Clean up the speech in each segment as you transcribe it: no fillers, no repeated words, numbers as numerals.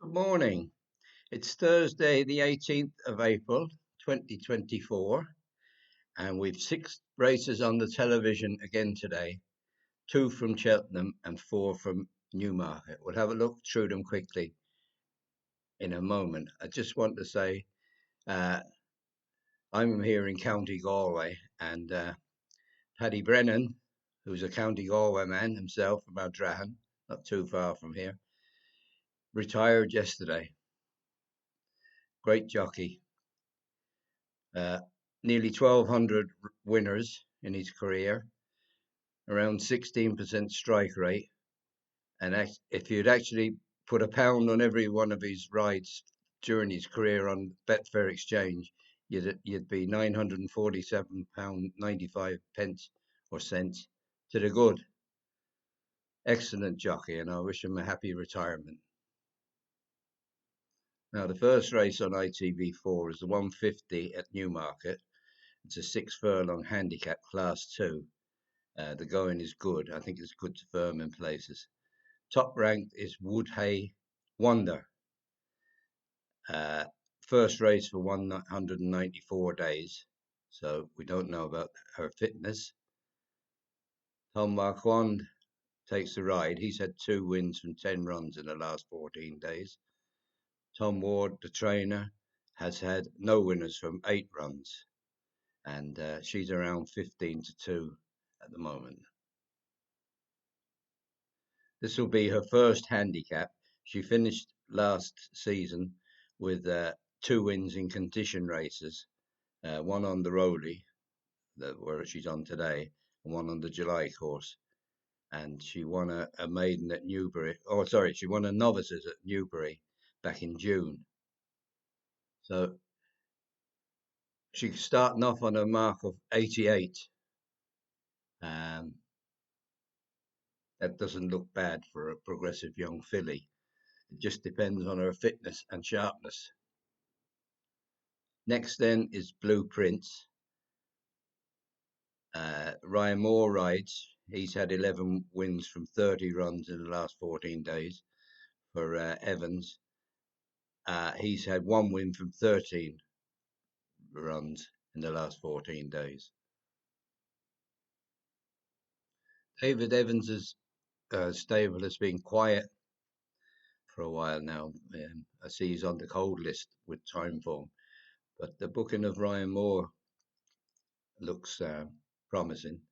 Good morning. It's Thursday, the 18th of April, 2024, and we've six races on the television again today, two from Cheltenham and four from Newmarket. We'll have a look through them quickly in a moment. I just want to say uh, I'm here in County Galway, and Paddy Brennan, who's a County Galway man himself from Ardrahan, not too far from here, retired yesterday. Great jockey. Uh, Nearly 1,200 winners in his career, around 16% strike rate. And if you'd actually put a pound on every one of his rides during his career on Betfair Exchange, you'd be £947.95 or cents to the good. Excellent jockey, and I wish him a happy retirement. Now, the first race on ITV4 is the 150 at Newmarket. It's a 6 furlong handicap, class 2. The going is good. I think it's good to firm in places. Top ranked is Woodhay Wonder. First race for 194 days, so we don't know about her fitness. Tom Marquand takes the ride. He's had 2 wins from 10 runs in the last 14 days. Tom Ward, the trainer, has had no winners from 8 runs, and she's around 15-2 at the moment. This will be her first handicap. She finished last season with 2 wins in condition races, one on the Rowley, where she's on today, and one on the July course. And she won a maiden at Newbury. Oh, sorry, she won a novices at Newbury back in June. So she's starting off on a mark of 88. That doesn't look bad for a progressive young filly. It just depends on her fitness and sharpness. Next then is Blue Prince. Ryan Moore rides. He's had 11 wins from 30 runs in the last 14 days for Evans. He's had 1 win from 13 runs in the last 14 days. David Evans's stable has been quiet for a while now. I see he's on the cold list with Timeform, but the booking of Ryan Moore looks promising.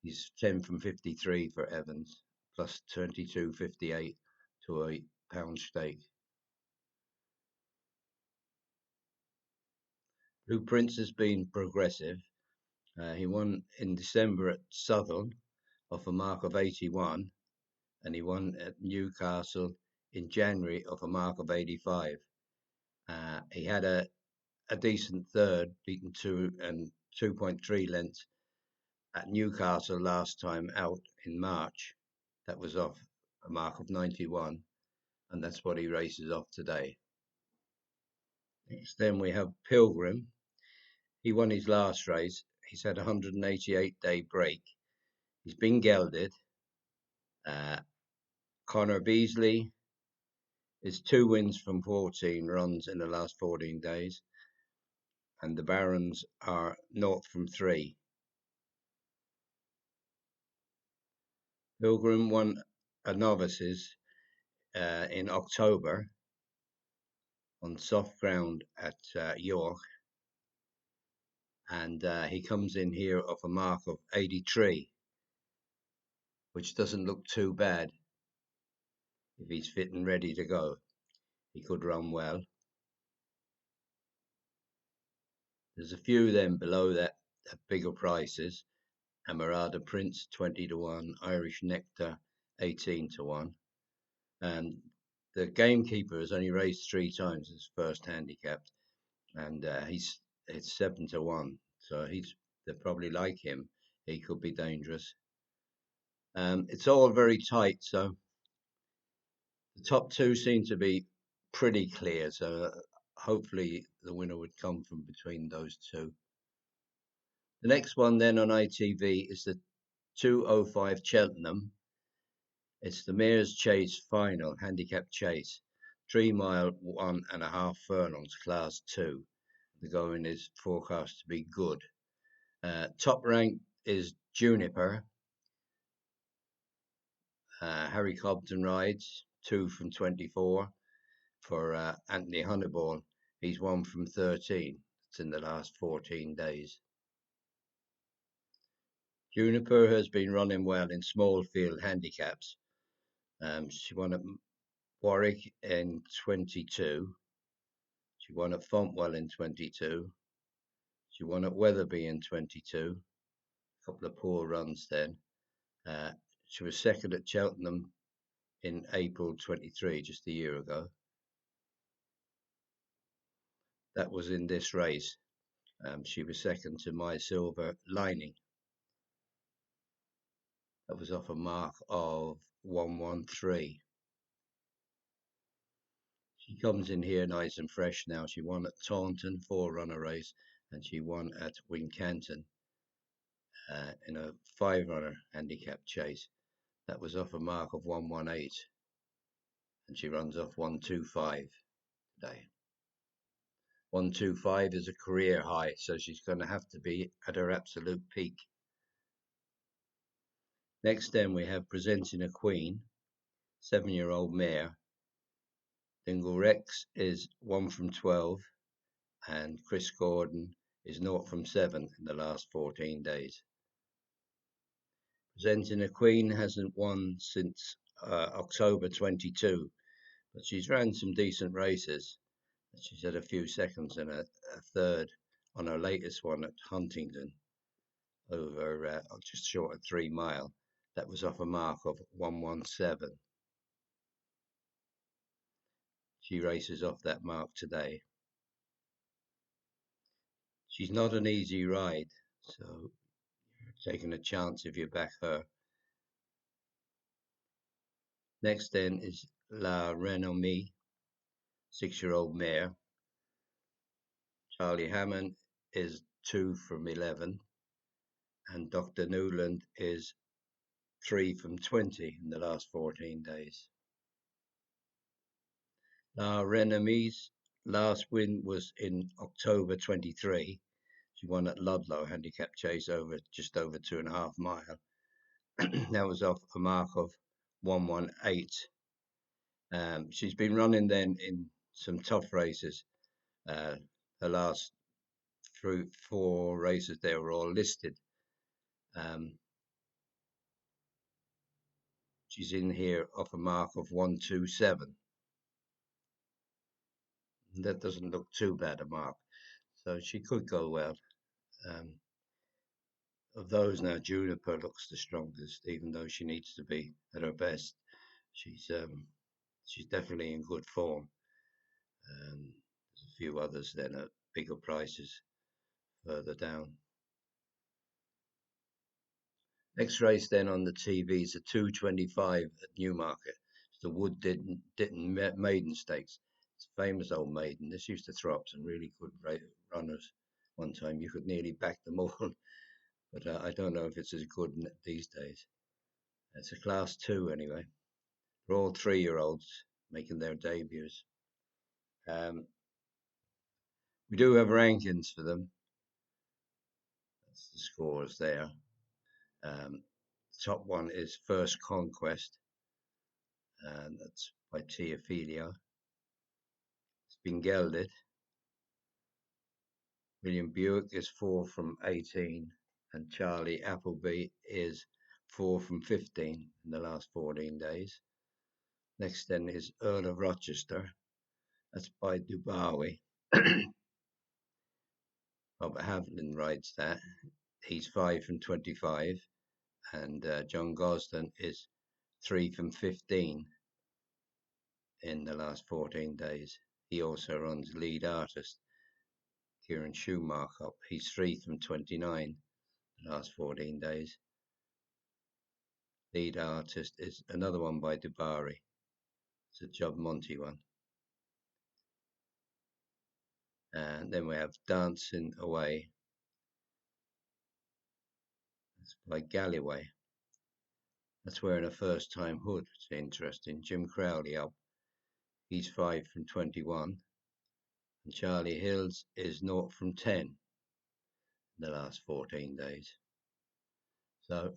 He's 10 from 53 for Evans, plus 22.58 to £8 stake. Blue Prince has been progressive. He won in December at Southern off a mark of 81, and he won at Newcastle in January off a mark of 85. He had a decent third, beaten 2.3 lengths at Newcastle last time out in March. That was off a mark of 91, and that's what he races off today. Next, then we have Pilgrim. He won his last race. He's had a 188-day break. He's been gelded. Connor Beasley is 2 wins from 14 runs in the last 14 days, and the Barons are 0 from 3. Pilgrim won a novices in October on soft ground at York, and he comes in here off a mark of 83, which doesn't look too bad. If he's fit and ready to go, he could run well. There's a few then below that at bigger prices. Amarada Prince 20-1, Irish Nectar 18-1, and the Gamekeeper has only raced 3 times his first handicapped, and it's 7-1. So they probably like him. He could be dangerous. It's all very tight, so the top 2 seem to be pretty clear. So hopefully the winner would come from between those 2. The next one then on ITV is the 205 Cheltenham. It's the Mayor's Chase Final Handicap Chase, 3 mile, 1.5 furlongs, Class 2. The going is forecast to be good. Top rank is Juniper. Harry Cobden rides, 2 from 24 for Anthony Honeyball. He's 1 from 13. It's in the last 14 days. Juniper has been running well in small field handicaps. She won at Warwick in 22. She won at Fontwell in 22. She won at Wetherby in 22. A couple of poor runs then. She was second at Cheltenham in April 23, just a year ago. That was in this race. She was second to My Silver Lining. That was off a mark of 113. She comes in here nice and fresh now. She won at Taunton, 4-runner race, and she won at Wincanton in a 5-runner handicap chase. That was off a mark of 118, and she runs off 125 today. 125 is a career high, so she's going to have to be at her absolute peak. Next then we have Presenting a Queen, 7-year-old mare. Dingle Rex is 1 from 12, and Chris Gordon is 0 from 7 in the last 14 days. Presenting a Queen hasn't won since October 22, but she's ran some decent races. She's had a few seconds and a third on her latest one at Huntingdon, over just short of 3 mile. That was off a mark of 117. She races off that mark today. She's not an easy ride, so you're taking a chance if you back her. Next then is La Renommée, 6-year-old mare. Charlie Hammond is 2 from 11, and Dr. Newland is 3 from 20 in the last 14 days. La Renommée's last win was in October 23. She won at Ludlow handicap chase over just over 2.5 mile. That was off a mark of 118. She's been running then in some tough races. Her last 4 races there were all listed. She's in here off a mark of 127. That doesn't look too bad a mark, so she could go well. Of those now, Juniper looks the strongest, even though she needs to be at her best. She's definitely in good form. There's a few others then at bigger prices further down. Next race then on the TV is the 225 at Newmarket. It's the Wood Ditton Maiden Stakes. It's a famous old maiden. This used to throw up some really good runners one time. You could nearly back them all, but I don't know if it's as good these days. It's a Class 2 anyway. They're all 3-year-olds making their debuts. We do have rankings for them. That's the scores there. Top one is First Conquest, and that's by Teophilia. It's been gelded. William Buick is 4 from 18, and Charlie Appleby is 4 from 15 in the last 14 days. Next then is Earl of Rochester. That's by Dubawi. Robert Havlin rides that. He's 5 from 25, and John Gosden is 3 from 15 in the last 14 days. He also runs Lead Artist. Kieran Schumacher, he's 3 from 29 the last 14 days. Lead Artist is another one by Dubarry. It's a Job Monty one. And then we have Dancing Away. It's by Galloway. That's wearing a first-time hood. It's interesting. Jim Crowley up. He's 5 from 21. And Charlie Hills is 0 from 10 in the last 14 days. So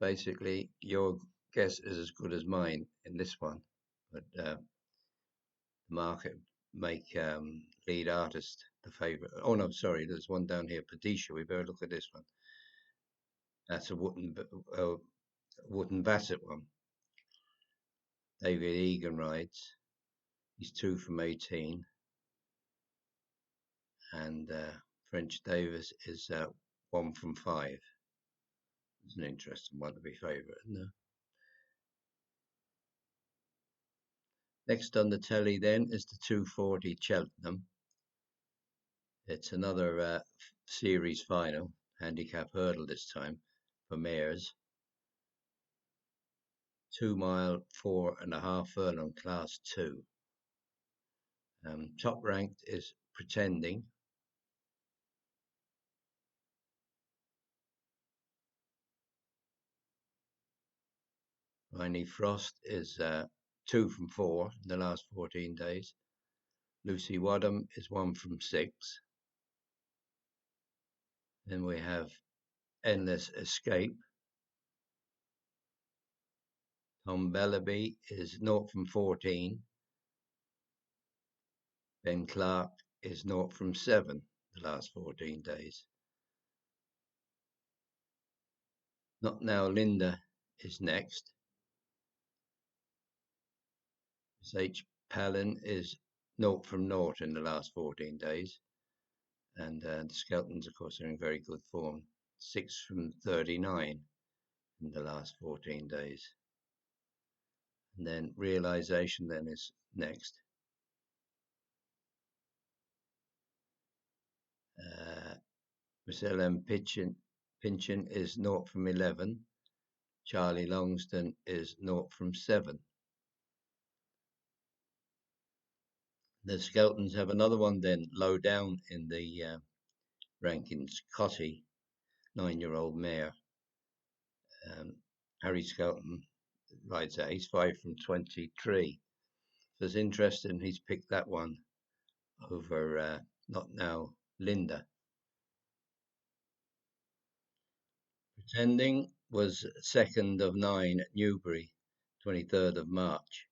basically, your guess is as good as mine in this one. But the market make lead artist the favourite. Oh no, sorry, there's one down here, Padisha. We better look at this one. That's a wooden basset one. David Egan rides. He's 2 from 18. And French Davis is 1 from 5. It's an interesting one to be favourite, isn't it? Next on the telly then is the 240 Cheltenham. It's another series final, handicap hurdle this time for mares. 2 mile, 4.5 furlong, class 2. Top ranked is Pretending. Riney Frost is 2 from 4 in the last 14 days. Lucy Wadham is 1 from 6. Then we have Endless Escape. Tom Bellaby is 0 from 14. Ben Clark is 0 from 7 the last 14 days. Not Now Linda is next. H. Palin is 0 from 0 in the last 14 days. And the Skeltons, of course, are in very good form. 6 from 39 in the last 14 days. And then Realization then is next. Miss Ellen Pinchin is 0 from 11. Charlie Longston is 0 from 7. The Skeltons have another one then, low down in the rankings. Cotty, 9-year-old mare. Harry Skelton rides that. He's 5 from 23. So it's interesting he's picked that one over Not Now Linda. Pretending was 2nd of 9 at Newbury, 23rd of March.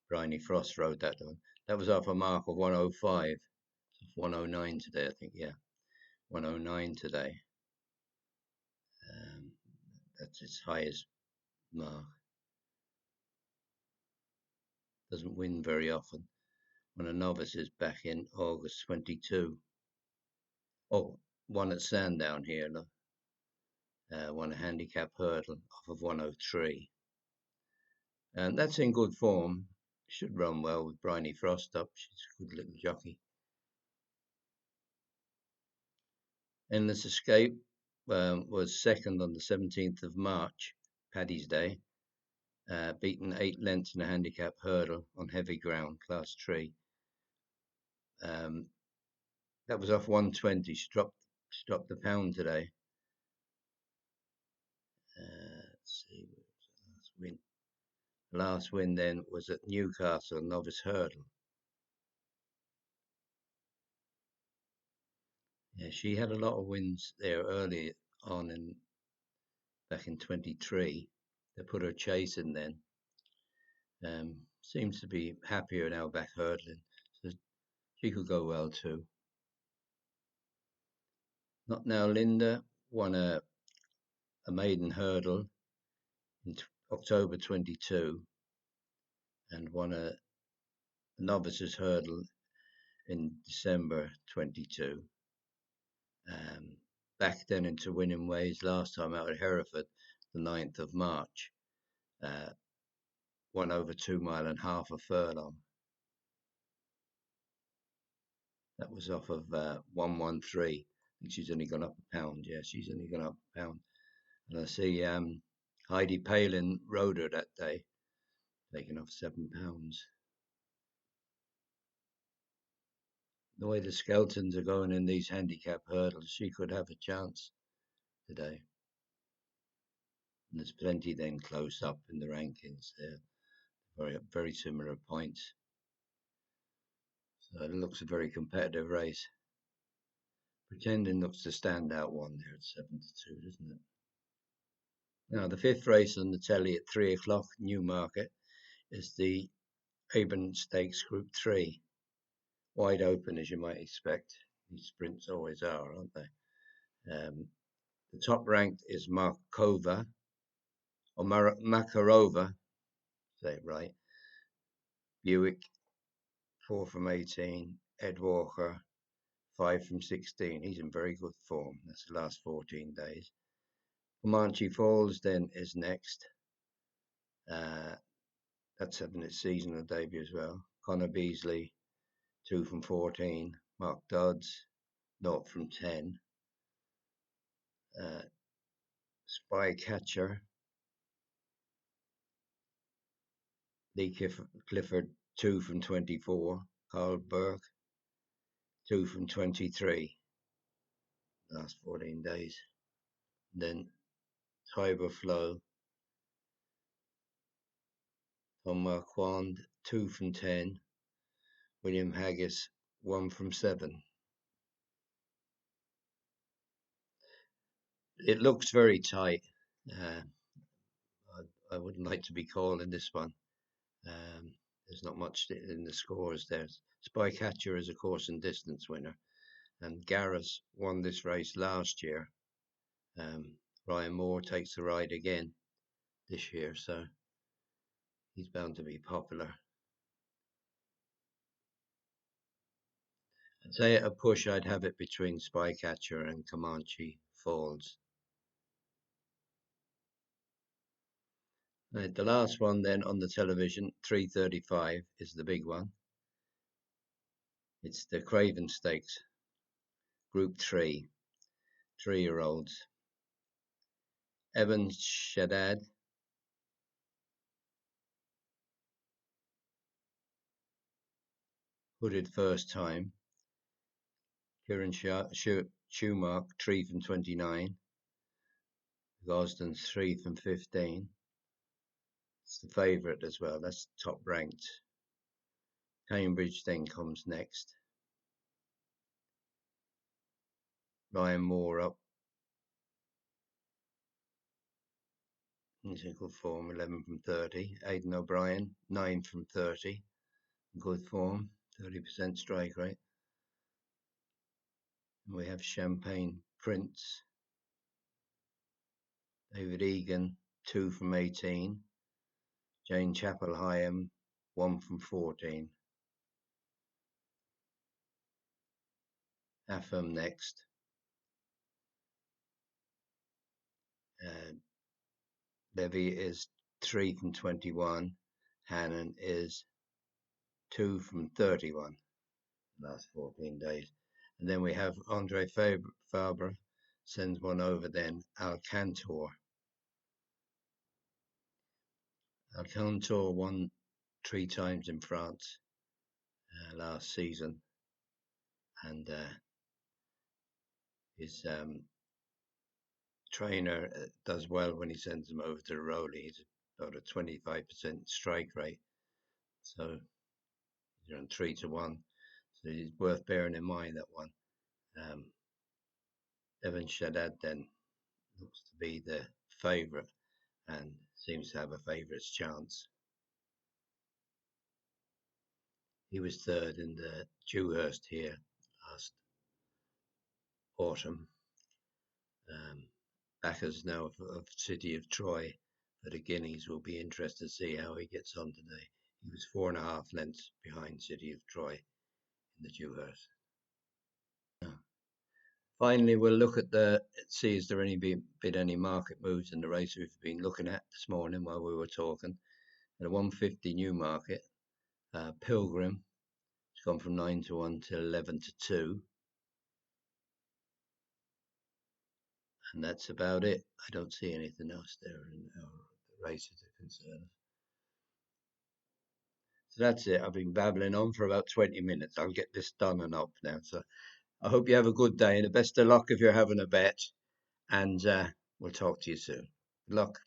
Bryony Frost rode that one. That was off a mark of 105. 109 today, I think, yeah. 109 today. That's its highest mark. Doesn't win very often. When a novice is back in August 22. Oh, one at Sandown here, look. Won a handicap hurdle off of 103. And that's in good form. Should run well with Bryony Frost up. She's a good little jockey. Endless Escape was 2nd on the 17th of March, Paddy's Day. Beaten 8 lengths in a handicap hurdle on heavy ground, class 3. That was off 120. She dropped a pound today. Let's see, last win. The last win then was at Newcastle, novice hurdle. Yeah, she had a lot of wins there early on back in 23. They put her chasing then. Seems to be happier now back hurdling, so she could go well too. Not Now Linda won a maiden hurdle in October 22 and won a novices hurdle in December 22. Back then into winning ways last time out at Hereford, the 9th of March. Won over 2 mile and half a furlong. That was off of 113. I think she's only gone up a pound. Yeah, she's only gone up a pound. And I see Heidi Palin rode her that day, taking off 7 pounds. The way the Skeltons are going in these handicap hurdles, she could have a chance today. And there's plenty then close up in the rankings there. Very similar points. So it looks a very competitive race. Pretending looks the standout one there at 7-2, doesn't it? Now the fifth race on the telly at 3 o'clock, Newmarket, is the Aben Stakes Group 3. Wide open, as you might expect. These sprints always are, aren't they? The top ranked is Makarova, say it right. Buick, 4 from 18. Ed Walker, 5 from 16. He's in very good form. That's the last 14 days. Comanche Falls then is next. That's having its seasonal debut as well. Connor Beasley, 2 from 14. Mark Dodds, 0 from 10. Spy Catcher, Lee Clifford, 2 from 24. Carl Burke, 2 from 23. Last 14 days. Then Tiber Flow, Tom Marquand, 2 from 10. William Haggis, 1 from 7. It looks very tight. I wouldn't like to be calling this one. There's not much in the scores there. Spycatcher is a course and distance winner, and Garris won this race last year. Ryan Moore takes the ride again this year, so he's bound to be popular. I'd say at a push, I'd have it between Spycatcher and Comanche Falls. The last one then on the television, 3:35, is the big one. It's the Craven Stakes, Group 3, 3-year-olds. Evan Shaddad, hooded first time. Kieran Schumacher, 3 from 29. Gosden, 3 from 15. It's the favourite as well. That's top ranked. Cambridge then comes next. Ryan Moore up. He's in good form, 11 from 30. Aidan O'Brien, 9 from 30. Good form, 30% strike rate. And we have Champagne Prince. David Egan, 2 from 18. Jane Chapel Hyam, 1 from 14. Affam next. Levy is 3 from 21. Hannon is 2 from 31. Last 14 days. And then we have Andre Fabre sends one over then. Alcantor won 3 times in France last season, and his trainer does well when he sends him over to the Rowley. He's about a 25% strike rate, so you're on 3-1. So it's worth bearing in mind, that one. Evan Shaddad then looks to be the favourite and seems to have a favourite's chance. He was third in the Dewhurst here last autumn. Backers now of City of Troy for the Guineas will be interested to see how he gets on today. He was 4.5 lengths behind City of Troy in the Dewhurst. Finally, we'll look at see is there any market moves in the race we've been looking at this morning while we were talking. At 150 Newmarket, Pilgrim, it's gone from 9-1 to 11-2. And that's about it. I don't see anything else there in the races are concerned. So that's it. I've been babbling on for about 20 minutes. I'll get this done and up now. So I hope you have a good day and the best of luck if you're having a bet. And we'll talk to you soon. Good luck.